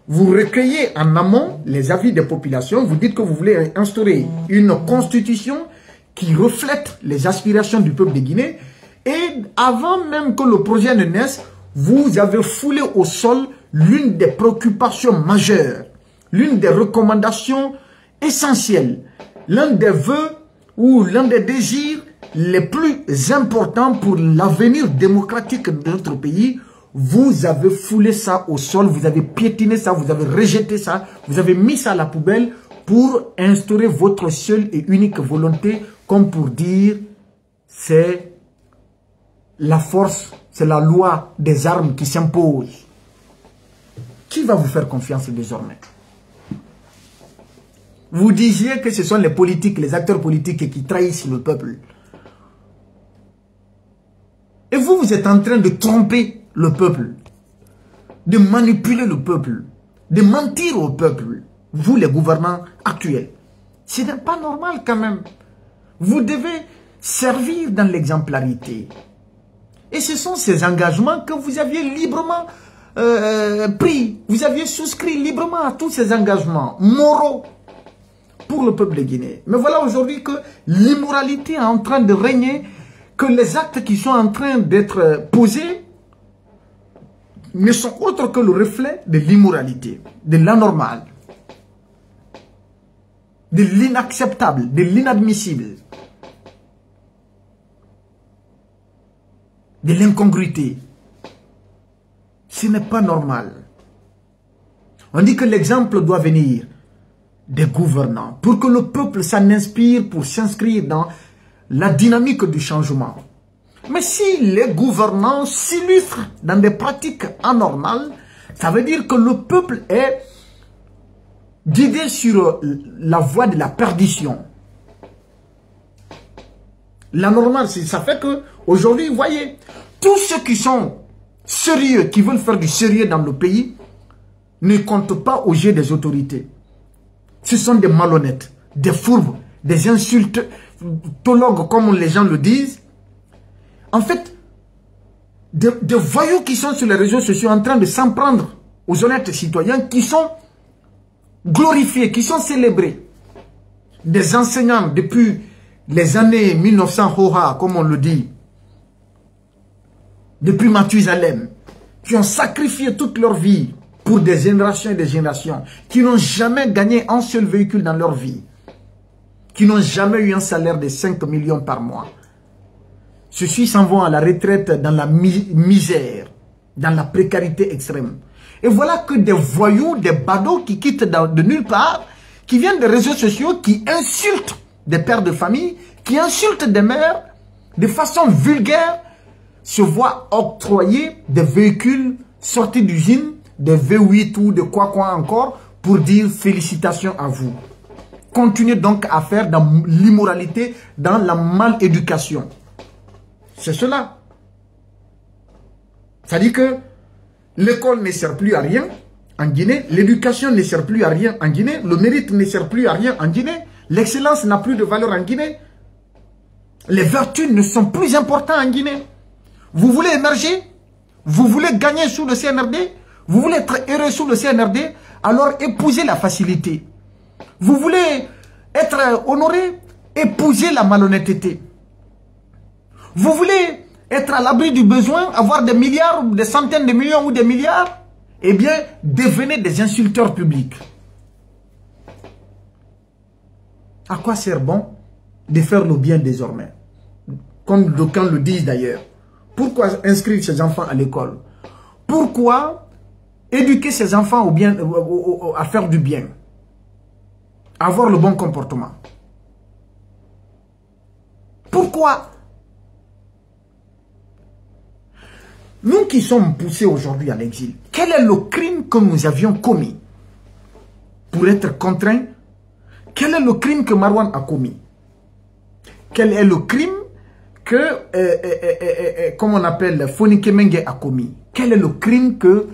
recueillez en amont les avis des populations, vous dites que vous voulez instaurer une constitution qui reflète les aspirations du peuple de Guinée, et avant même que le projet ne naisse, vous avez foulé au sol l'une des préoccupations majeures, l'une des recommandations essentielles, l'un des vœux ou l'un des désirs les plus importants pour l'avenir démocratique de notre pays. Vous avez foulé ça au sol, vous avez piétiné ça, vous avez rejeté ça, vous avez mis ça à la poubelle pour instaurer votre seule et unique volonté, comme pour dire c'est la force, c'est la loi des armes qui s'impose. Qui va vous faire confiance désormais? Vous disiez que ce sont les politiques, les acteurs politiques qui trahissent le peuple. Et vous, vous êtes en train de tromper le peuple, de manipuler le peuple, de mentir au peuple. Vous, les gouvernants actuels. Ce n'est pas normal quand même. Vous devez servir dans l'exemplarité. Et ce sont ces engagements que vous aviez librement pris. Vous aviez souscrit librement à tous ces engagements moraux pour le peuple de Guinée. Mais voilà aujourd'hui que l'immoralité est en train de régner, que les actes qui sont en train d'être posés ne sont autres que le reflet de l'immoralité, de l'anormal, de l'inacceptable, de l'inadmissible, de l'incongruité. Ce n'est pas normal. On dit que l'exemple doit venir des gouvernants pour que le peuple s'en inspire pour s'inscrire dans la dynamique du changement. Mais si les gouvernants s'illustrent dans des pratiques anormales, ça veut dire que le peuple est guidé sur la voie de la perdition. L'anormal, ça fait que aujourd'hui, vous voyez, tous ceux qui sont sérieux, qui veulent faire du sérieux dans le pays, ne comptent pas au jeu des autorités. Ce sont des malhonnêtes, des fourbes, des insultologues, comme les gens le disent. En fait, des voyous qui sont sur les réseaux sociaux en train de s'en prendre aux honnêtes citoyens qui sont glorifiés, qui sont célébrés. Des enseignants depuis les années 1900, comme on le dit, depuis Mathusalem, qui ont sacrifié toute leur vie pour des générations et des générations, qui n'ont jamais gagné un seul véhicule dans leur vie, qui n'ont jamais eu un salaire de 5 millions par mois. Ceux-ci s'en vont à la retraite dans la misère, dans la précarité extrême. Et voilà que des voyous, des badauds qui quittent de nulle part, qui viennent des réseaux sociaux, qui insultent des pères de famille, qui insultent des mères, de façon vulgaire, se voient octroyer des véhicules sortis d'usine, des V8 ou de quoi encore, pour dire félicitations à vous. Continuez donc à faire dans l'immoralité, dans la maléducation. C'est cela. Ça dit que l'école ne sert plus à rien en Guinée, l'éducation ne sert plus à rien en Guinée, le mérite ne sert plus à rien en Guinée, l'excellence n'a plus de valeur en Guinée, les vertus ne sont plus importantes en Guinée. Vous voulez émerger? Vous voulez gagner sous le CNRD? Vous voulez être heureux sous le CNRD? Alors épousez la facilité. Vous voulez être honoré? Épousez la malhonnêteté. Vous voulez être à l'abri du besoin, avoir des milliards, des centaines de millions ou des milliards? Eh bien, devenez des insulteurs publics. À quoi sert bon de faire le bien désormais? Comme d'aucuns le disent d'ailleurs. Pourquoi inscrire ses enfants à l'école? Pourquoi éduquer ses enfants à faire du bien? À avoir le bon comportement? Pourquoi? Nous qui sommes poussés aujourd'hui à l'exil, quel est le crime que nous avions commis pour être contraints? Quel est le crime que Marouane a commis? Quel est le crime que, comme on appelle, Fonike Mengue a commis? Quel est le crime que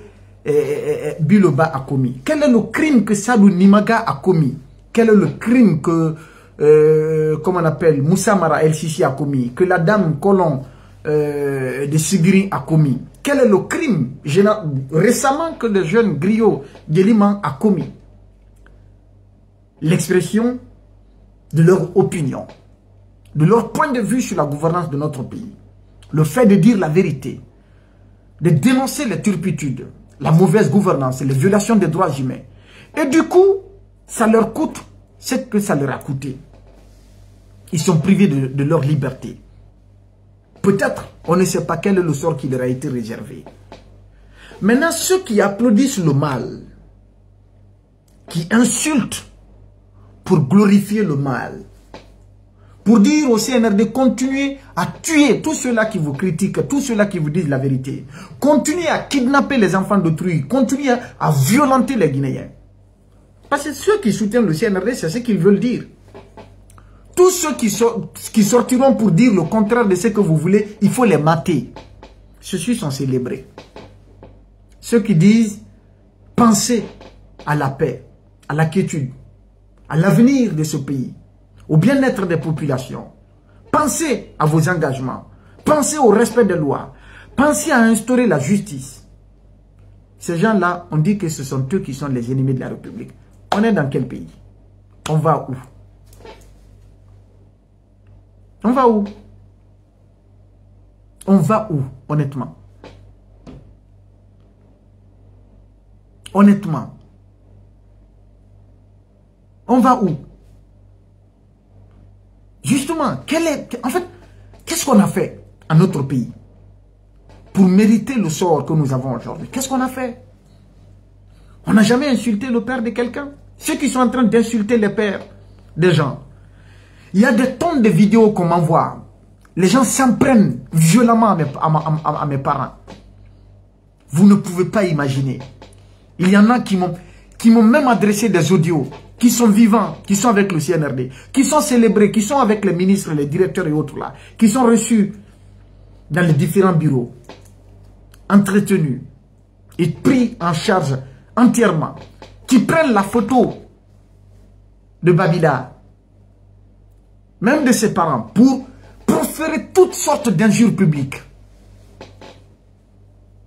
Biloba a commis? Quel est le crime que Sadou Nimaga a commis? Quel est le crime que, comme on appelle, Moussa Mara El Sisi a commis? Que la dame Colon de Sigiri a commis? Quel est le crime récemment que le jeune griot Guéliman a commis? L'expression de leur opinion, de leur point de vue sur la gouvernance de notre pays. Le fait de dire la vérité, de dénoncer les turpitudes, la mauvaise gouvernance et les violations des droits humains. Et du coup, ça leur coûte ce que ça leur a coûté. Ils sont privés de leur liberté. Peut-être, on ne sait pas quel est le sort qui leur a été réservé. Maintenant, ceux qui applaudissent le mal, qui insultent pour glorifier le mal, pour dire au CNRD, continuez à tuer tous ceux-là qui vous critiquent, tous ceux-là qui vous disent la vérité. Continuez à kidnapper les enfants d'autrui, continuez à violenter les Guinéens. Parce que ceux qui soutiennent le CNRD, c'est ce qu'ils veulent dire. Tous ceux qui sortiront pour dire le contraire de ce que vous voulez, il faut les mater. Ceux-ci sont célébrés. Ceux qui disent, pensez à la paix, à la quiétude, à l'avenir de ce pays, au bien-être des populations. Pensez à vos engagements. Pensez au respect des lois. Pensez à instaurer la justice. Ces gens-là, on dit que ce sont eux qui sont les ennemis de la République. On est dans quel pays? On va où? On va où? On va où, honnêtement? Honnêtement. On va où? Justement, en fait, qu'est-ce qu'on a fait à notre pays pour mériter le sort que nous avons aujourd'hui? Qu'est-ce qu'on a fait? On n'a jamais insulté le père de quelqu'un. Ceux qui sont en train d'insulter les pères des gens. Il y a des tonnes de vidéos qu'on m'envoie. Les gens s'en prennent violemment à mes parents. Vous ne pouvez pas imaginer. Il y en a qui m'ont même adressé des audios, qui sont vivants, qui sont avec le CNRD, qui sont célébrés, qui sont avec les ministres, les directeurs et autres là, qui sont reçus dans les différents bureaux, entretenus et pris en charge entièrement, qui prennent la photo de Babila, même de ses parents, pour proférer toutes sortes d'injures publiques.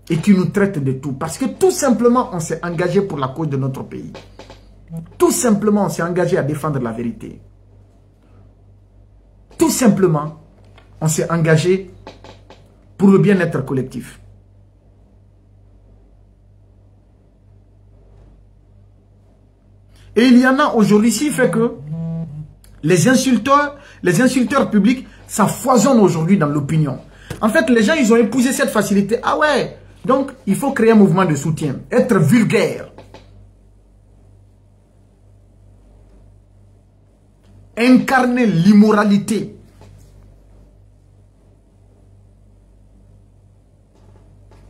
Et qui nous traitent de tout. Parce que tout simplement, on s'est engagé pour la cause de notre pays. Tout simplement, on s'est engagé à défendre la vérité. Tout simplement, on s'est engagé pour le bien-être collectif. Et il y en a aujourd'hui, ce qui fait que les insulteurs publics Ça foisonne aujourd'hui dans l'opinion. En fait, les gens, ils ont épousé cette facilité. Ah ouais, donc il faut créer un mouvement de soutien. Être vulgaire. Incarner l'immoralité.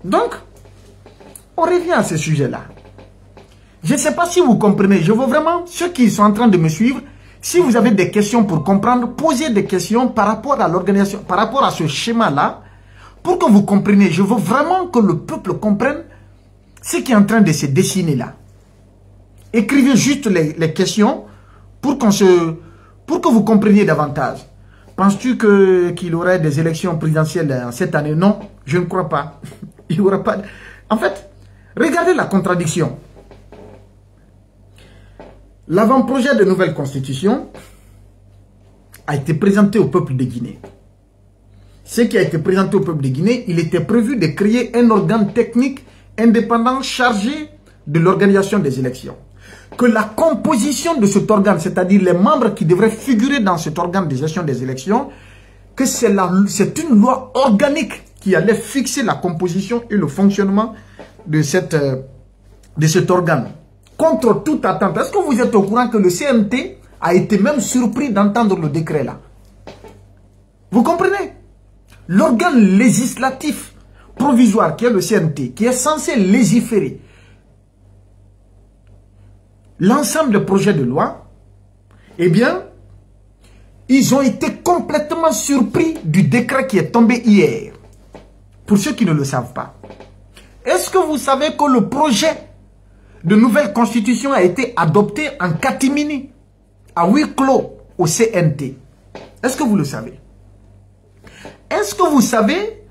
Donc, on revient à ce sujet-là. Je ne sais pas si vous comprenez. Je veux vraiment, ceux qui sont en train de me suivre, si vous avez des questions pour comprendre, posez des questions par rapport à l'organisation, par rapport à ce schéma-là, pour que vous compreniez. Je veux vraiment que le peuple comprenne ce qui est en train de se dessiner là. Écrivez juste les questions pour que vous compreniez davantage. Penses-tu qu'il y aurait des élections présidentielles cette année? Non, je ne crois pas. Il n'y aura pas. En fait, regardez la contradiction. L'avant-projet de nouvelle constitution a été présenté au peuple de Guinée. Ce qui a été présenté au peuple de Guinée, il était prévu de créer un organe technique indépendant chargé de l'organisation des élections. Que la composition de cet organe, c'est-à-dire les membres qui devraient figurer dans cet organe de gestion des élections, que c'est une loi organique qui allait fixer la composition et le fonctionnement de cet organe. Contre toute attente. Est-ce que vous êtes au courant que le CNT a été même surpris d'entendre le décret là? Vous comprenez? L'organe législatif provisoire qui est le CNT, qui est censé légiférer l'ensemble des projets de loi, eh bien, ils ont été complètement surpris du décret qui est tombé hier. Pour ceux qui ne le savent pas. Est-ce que vous savez que le projet de nouvelle constitution a été adopté en catimini, à huis clos, au CNT? Est-ce que vous le savez? Est-ce que vous savez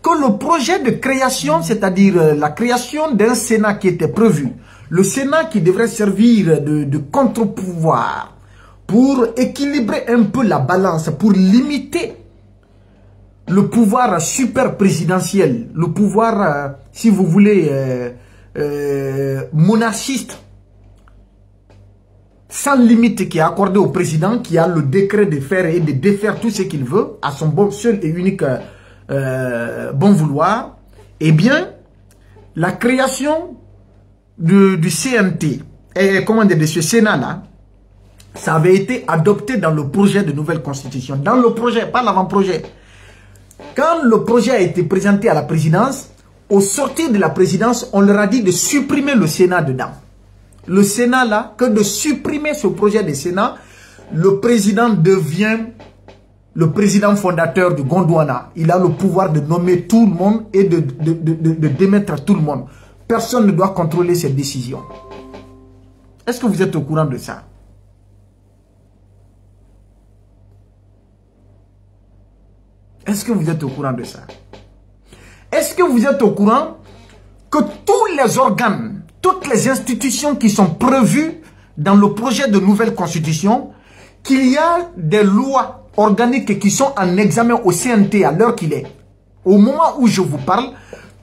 que le projet de création, c'est-à-dire la création d'un Sénat qui était prévu, le Sénat qui devrait servir de contre-pouvoir pour équilibrer un peu la balance, pour limiter le pouvoir super présidentiel, le pouvoir, si vous voulez, monarchiste, sans limite qui est accordé au président, qui a le décret de faire et de défaire tout ce qu'il veut, à son seul et unique bon vouloir, eh bien, la création du CNT, et comment dire, de ce Sénat-là, ça avait été adopté dans le projet de nouvelle constitution. Dans le projet, pas l'avant-projet. Quand le projet a été présenté à la présidence, au sortir de la présidence, on leur a dit de supprimer le Sénat dedans. Le Sénat là, que de supprimer ce projet de Sénat, le président devient le président fondateur du Gondwana. Il a le pouvoir de nommer tout le monde et de démettre tout le monde. Personne ne doit contrôler cette décision. Est-ce que vous êtes au courant de ça? Est-ce que vous êtes au courant de ça? Est-ce que vous êtes au courant que tous les organes, toutes les institutions qui sont prévues dans le projet de nouvelle constitution, qu'il y a des lois organiques qui sont en examen au CNT à l'heure qu'il est? Au moment où je vous parle,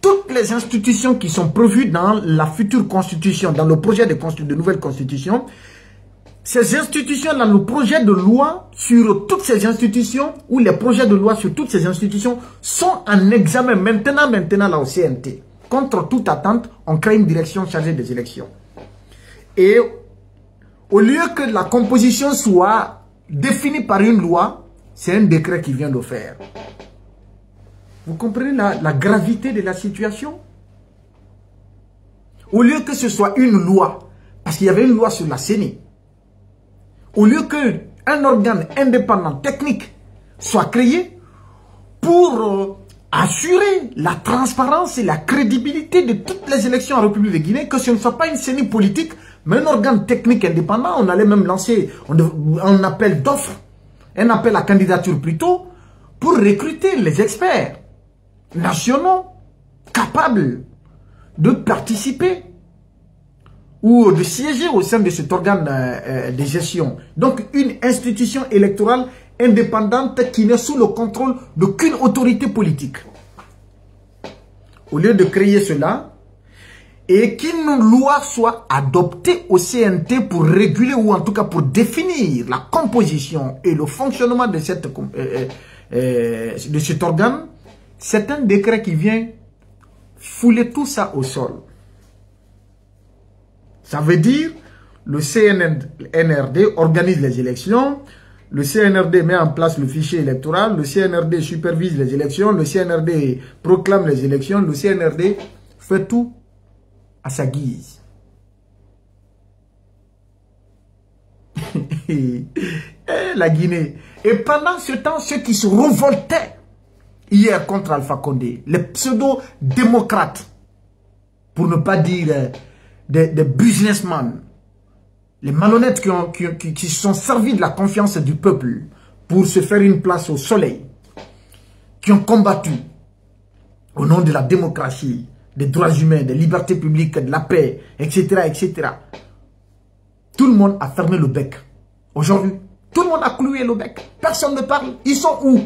toutes les institutions qui sont prévues dans la future constitution, dans le projet de nouvelle constitution, ces institutions dans le projet de loi sur toutes ces institutions, ou les projets de loi sur toutes ces institutions sont en examen maintenant là au CNT. Contre toute attente, on crée une direction chargée des élections. Et au lieu que la composition soit définie par une loi, c'est un décret qui vient de faire. Vous comprenez la gravité de la situation? Au lieu que ce soit une loi, parce qu'il y avait une loi sur la CENI, au lieu qu'un organe indépendant technique soit créé pour assurer la transparence et la crédibilité de toutes les élections en République de Guinée, que ce ne soit pas une CENI politique, mais un organe technique indépendant. On allait même lancer un appel d'offres, un appel à candidature plutôt, pour recruter les experts nationaux capables de participer ou de siéger au sein de cet organe de gestion. Donc une institution électorale indépendante qui n'est sous le contrôle d'aucune autorité politique. Au lieu de créer cela, et qu'une loi soit adoptée au CNT pour réguler ou en tout cas pour définir la composition et le fonctionnement de de cet organe, c'est un décret qui vient fouler tout ça au sol. Ça veut dire, le CNRD organise les élections, le CNRD met en place le fichier électoral, le CNRD supervise les élections, le CNRD proclame les élections, le CNRD fait tout à sa guise. La Guinée. Et pendant ce temps, ceux qui se révoltaient hier contre Alpha Condé, les pseudo-démocrates, pour ne pas dire des businessmen, les malhonnêtes qui se sont servis de la confiance du peuple pour se faire une place au soleil, qui ont combattu au nom de la démocratie, des droits humains, des libertés publiques, de la paix, etc., etc. Tout le monde a fermé le bec. Aujourd'hui, tout le monde a cloué le bec. Personne ne parle. Ils sont où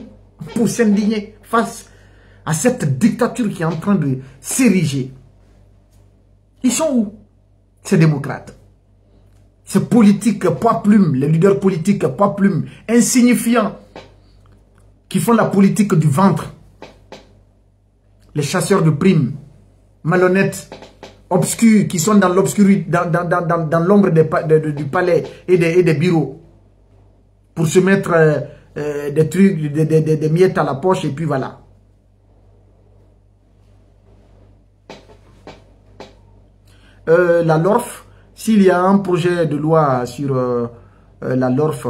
pour s'indigner face à cette dictature qui est en train de s'ériger? Ils sont où, ces démocrates? Ces politiques poids-plumes, les leaders politiques poids-plumes, insignifiants, qui font la politique du ventre. Les chasseurs de primes, malhonnêtes, obscurs, qui sont dans l'obscurité, dans l'ombre du palais et des bureaux, pour se mettre des trucs, des miettes à la poche, et puis voilà. La LORF, s'il y a un projet de loi sur la LORF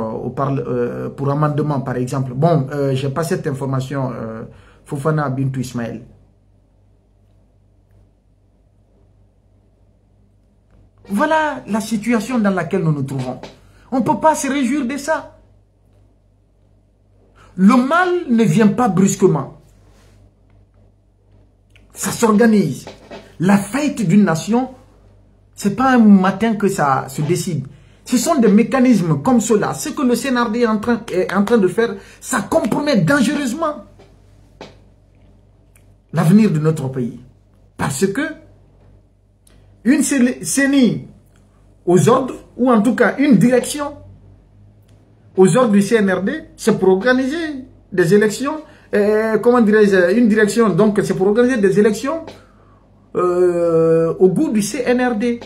pour amendement, par exemple, bon, je n'ai pas cette information, Fofana Bintou Ismaël. Voilà la situation dans laquelle nous nous trouvons. On ne peut pas se réjouir de ça. Le mal ne vient pas brusquement. Ça s'organise. La faillite d'une nation, ce n'est pas un matin que ça se décide. Ce sont des mécanismes comme cela. Ce que le CNRD est en train de faire, ça compromet dangereusement l'avenir de notre pays. Parce que une CENI aux ordres, ou en tout cas une direction aux ordres du CNRD, c'est pour organiser des élections, comment dirais-je, une direction, donc c'est pour organiser des élections au goût du CNRD.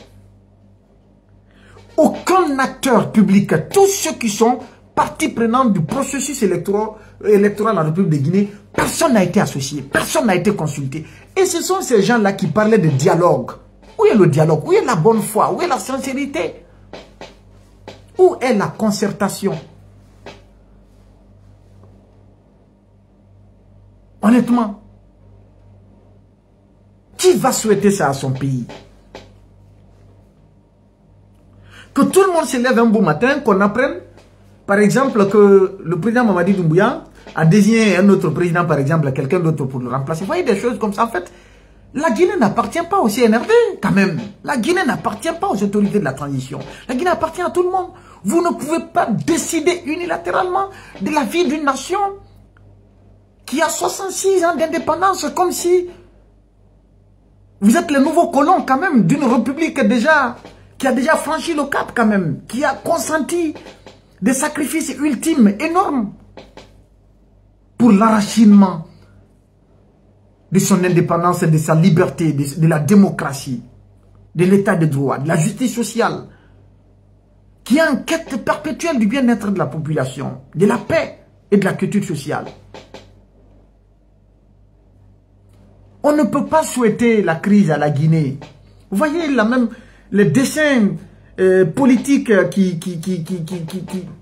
Aucun acteur public, tous ceux qui sont partie prenante du processus électoral en République de Guinée, personne n'a été associé, personne n'a été consulté. Et ce sont ces gens-là qui parlaient de dialogue. Où est le dialogue? Où est la bonne foi? Où est la sincérité? Où est la concertation? Honnêtement, qui va souhaiter ça à son pays? Que tout le monde se lève un beau matin, qu'on apprenne, par exemple, que le président Mamadi Doumbouya a désigné un autre président, par exemple, quelqu'un d'autre pour le remplacer. Vous voyez des choses comme ça, en fait. La Guinée n'appartient pas au CNRD, quand même. La Guinée n'appartient pas aux autorités de la transition. La Guinée appartient à tout le monde. Vous ne pouvez pas décider unilatéralement de la vie d'une nation qui a 66 ans d'indépendance, comme si vous êtes les nouveaux colons, quand même, d'une république qui a déjà franchi le cap, quand même, qui a consenti des sacrifices ultimes, énormes, pour l'arrachinement de son indépendance, de sa liberté, de la démocratie, de l'état de droit, de la justice sociale, qui est en quête perpétuelle du bien-être de la population, de la paix et de la quiétude sociale. On ne peut pas souhaiter la crise à la Guinée. Vous voyez les dessins politiques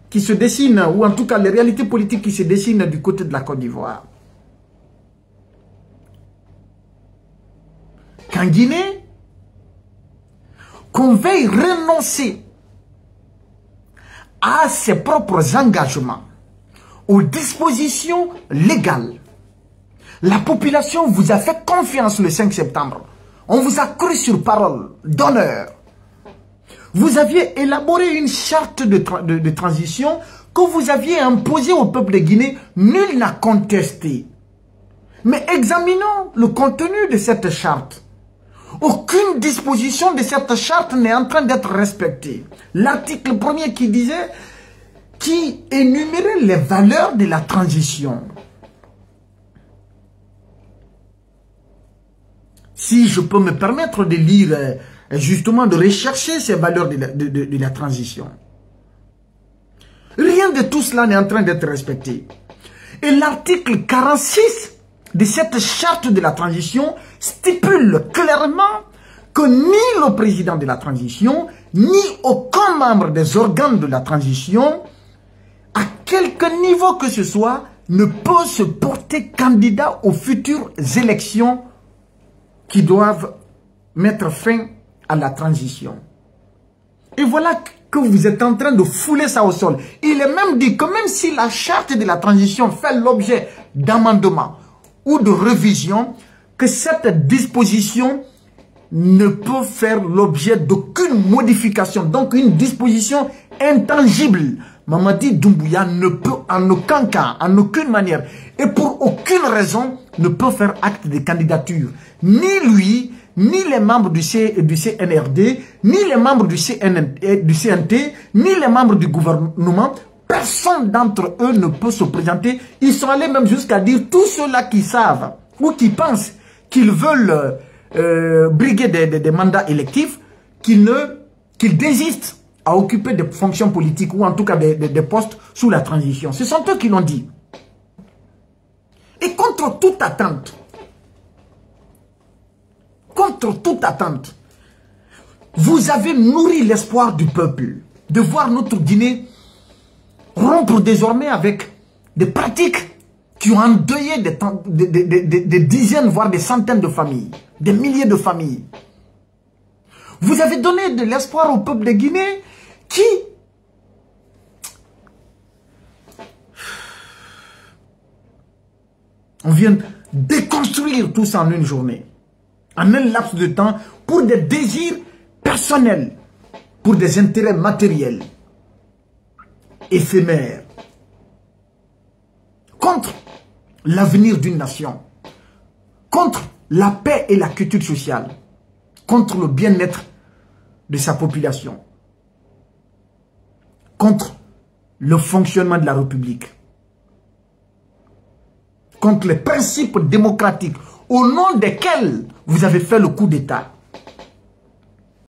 qui se dessinent, ou en tout cas les réalités politiques qui se dessinent du côté de la Côte d'Ivoire. Qu'en Guinée, qu'on veuille renoncer à ses propres engagements, aux dispositions légales. La population vous a fait confiance le 5 septembre. On vous a cru sur parole d'honneur. Vous aviez élaboré une charte de transition que vous aviez imposée au peuple de Guinée. Nul n'a contesté. Mais examinons le contenu de cette charte. Aucune disposition de cette charte n'est en train d'être respectée. L'article 1er qui énumérait les valeurs de la transition. Si je peux me permettre de lire, justement, de rechercher ces valeurs de la transition. Rien de tout cela n'est en train d'être respecté. Et l'article 46 de cette charte de la transition stipule clairement que ni le président de la transition, ni aucun membre des organes de la transition, à quelque niveau que ce soit, ne peut se porter candidat aux futures élections qui doivent mettre fin à la transition. Et voilà que vous êtes en train de fouler ça au sol. Il est même dit que même si la charte de la transition fait l'objet d'amendement ou de révision, que cette disposition ne peut faire l'objet d'aucune modification. Donc une disposition intangible. Mamadi Doumbouya ne peut en aucun cas, en aucune manière, et pour aucune raison, ne peut faire acte de candidature. Ni lui, ni les membres du CNRD, ni les membres du CNT, ni les membres du gouvernement, personne d'entre eux ne peut se présenter. Ils sont allés même jusqu'à dire, tous ceux-là qui savent ou qui pensent qu'ils veulent briguer des mandats électifs, qu'ils désistent à occuper des fonctions politiques ou en tout cas des postes sous la transition. Ce sont eux qui l'ont dit. Et contre toute attente, vous avez nourri l'espoir du peuple de voir notre Guinée rompre désormais avec des pratiques qui ont endeuillé des dizaines, voire des centaines de familles, des milliers de familles. Vous avez donné de l'espoir au peuple de Guinée qui... On vient déconstruire tout ça en une journée, en un laps de temps, pour des désirs personnels, pour des intérêts matériels, éphémères, contre l'avenir d'une nation, contre la paix et la quiétude sociale, contre le bien-être de sa population, contre le fonctionnement de la République, contre les principes démocratiques au nom desquels vous avez fait le coup d'État.